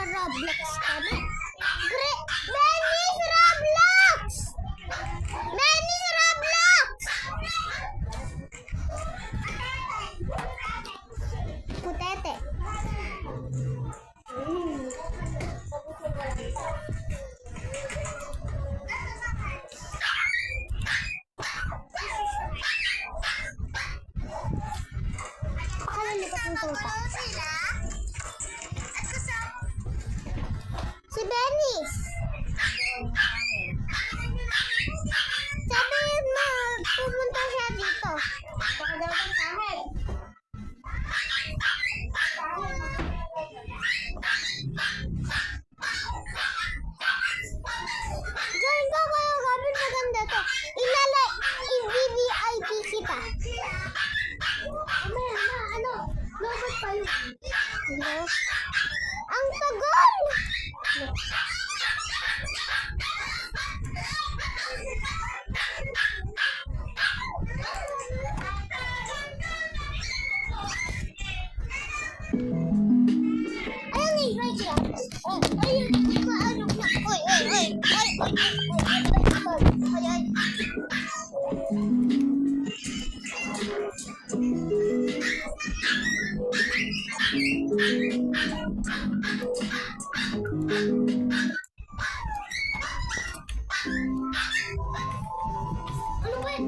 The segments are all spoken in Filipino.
Roblox kami. Benny's Roblox! Benny's Roblox! Putete. Kalalipat ng tuta. Si Benny's. Sabi mo, pumunta siya dito. Pakagawin sa akin. Join ka kayo, gawin maganda to. I-VVIP kita. Lobot pa yun. Ang tagal! Ayun, right here. Ayun, paano na? Ay. Ano ba?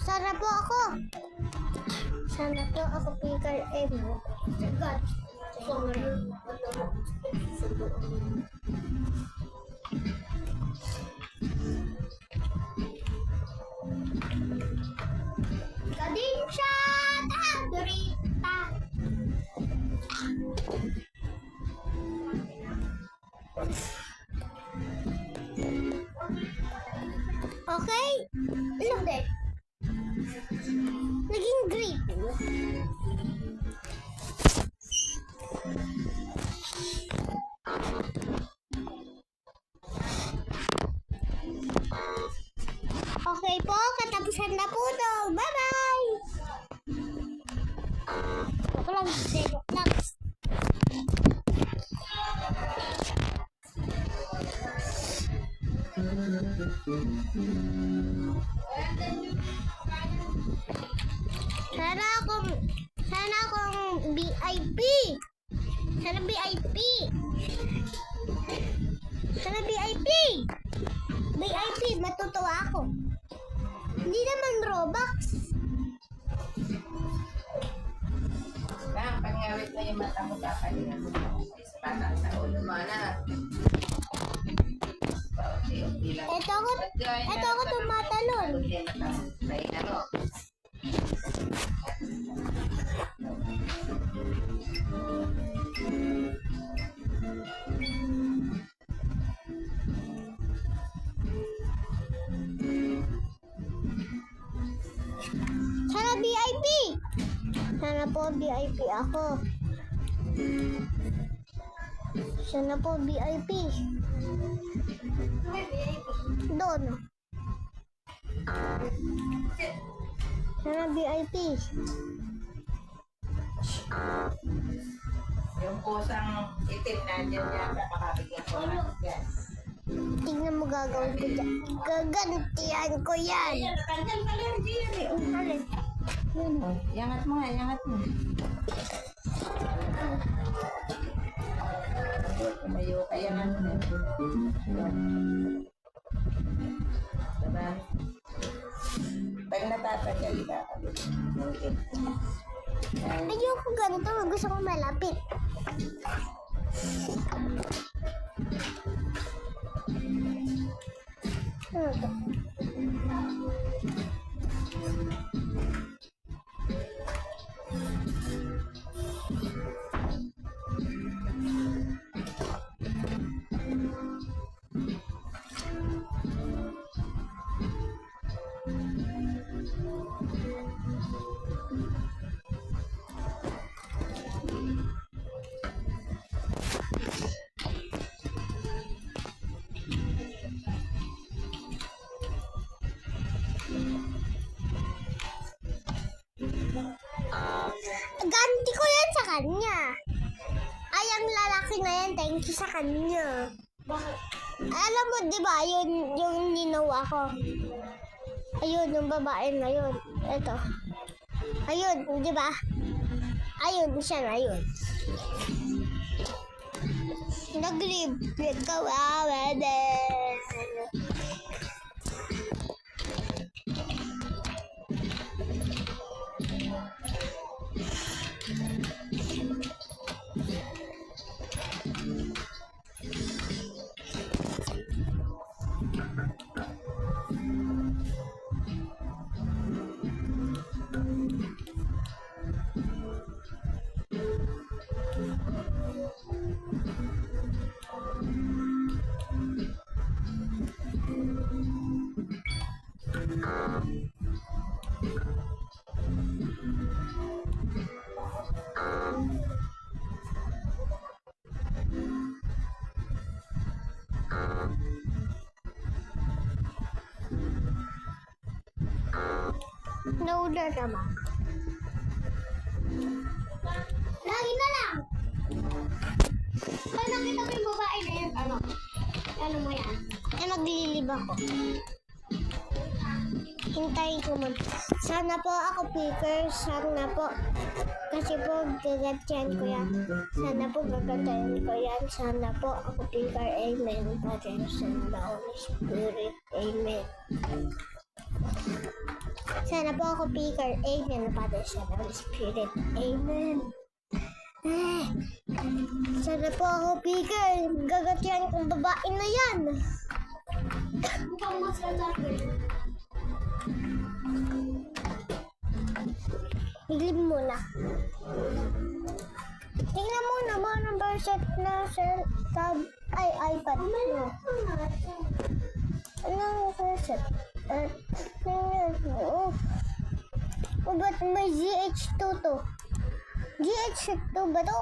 Sana po ako. Sana po ako Pickle Emo. God. Gading shot! Dorita! Okay? Ilang din? Naging great. Okay po, katapusan na po to. Bye-bye! Ako lang, joke lang. Sana akong VIP. Sana VIP. Sana VIP. VIP, matutuwa ako. Hindi naman Robux. Pangawit na yung mata mo, kakalingan mo sa bata sa ulo mo na. Ito ako tumatalon. Sana VIP. Sana po VIP ako. Sana po VIP. Doon. Sana VIP. Yung pusang itim nandiyan yan, napakabigyan ko lang. Yan. Tingnan mo gagawin ko dyan. Gagantihan ko yan. Ayan, natanggal ka lang dyan eh. Alin? Yan o. Yangat mo nga, yangat mo. Tumayo ka, yangat mo. Yan. Diba? Pag natatanggal, ikakabit. Yan. Ayoko ganito. Gusto ko malapit. Ano to? Ganti ko yan sa kanya. Ay, ang lalaki na yan, thank you sa kanya. Alam mo, di ba, yun yung ninawa ko. Ayun, yung babae na yun. Ito. Ayun, di ba? Ayun, siya na yun. Nag-repeat ka, din. Nauna naman. Lagi na lang. Pag nakita mo yung babae na yan, ano mo yan? Naglilib ako. Hintayin ko mo. Sana po ako picker. Sana po. Kasi po gagantihan ko yan. Sana po gagantihan ko yan. Sana po ako picker. Amen. Father, Son, the Holy Spirit. Amen. Sana po ako picker. Amen. Father, Son, the Holy Spirit. Amen. Sana po ako picker. Gagantihan kong babae na yan. Mukhang mas lalaki. Iglib muna. Tingnan mo naman ang verset na tab ay iPad mo. Anong verset? Tingnan mo. O ba't may GH2 to? GH2 ba to?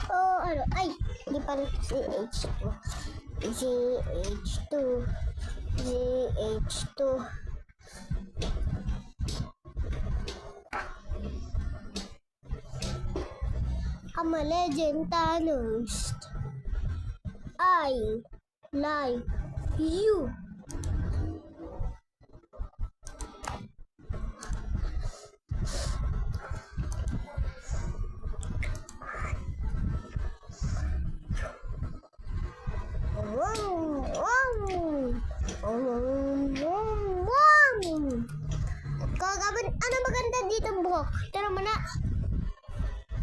O ano? Ay, di pala GH2. GH2. GH2. I'm a legend Thanos. I like you. Kagabit, ano maganda dito buhok? Tara mo na.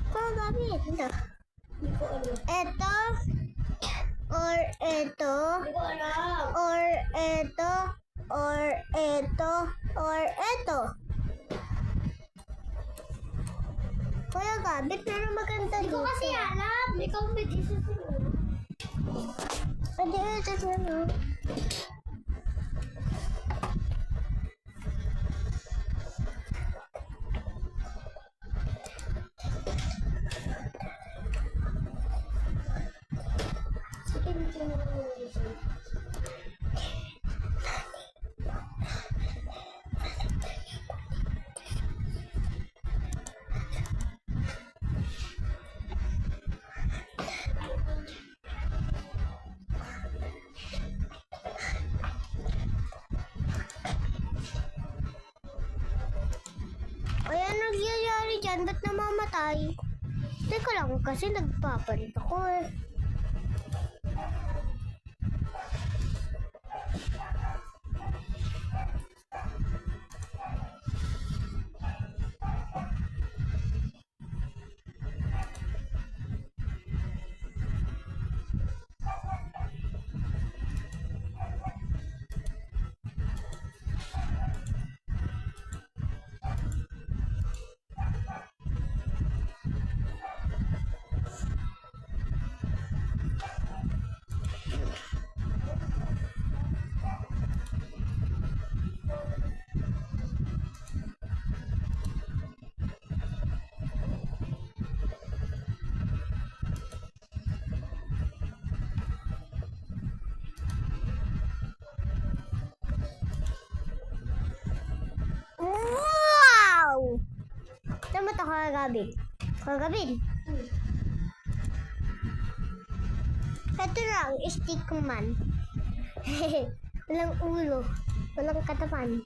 Kagabit. Ito. Ito. Or ito. Or ito. Or ito. Or ito. Kuya Gabit, ano maganda dito? Hindi ko kasi alam. Ikaw ba dito sa'yo? Pwede ito sa'yo. Ay, ano nangyayari dyan? Ba't namamatay? Teka lang, kasi nagpapalit ako eh. Wow! Tama to kagabi. Kagabi. Ito lang, stick man. Walang ulo. Walang katawan.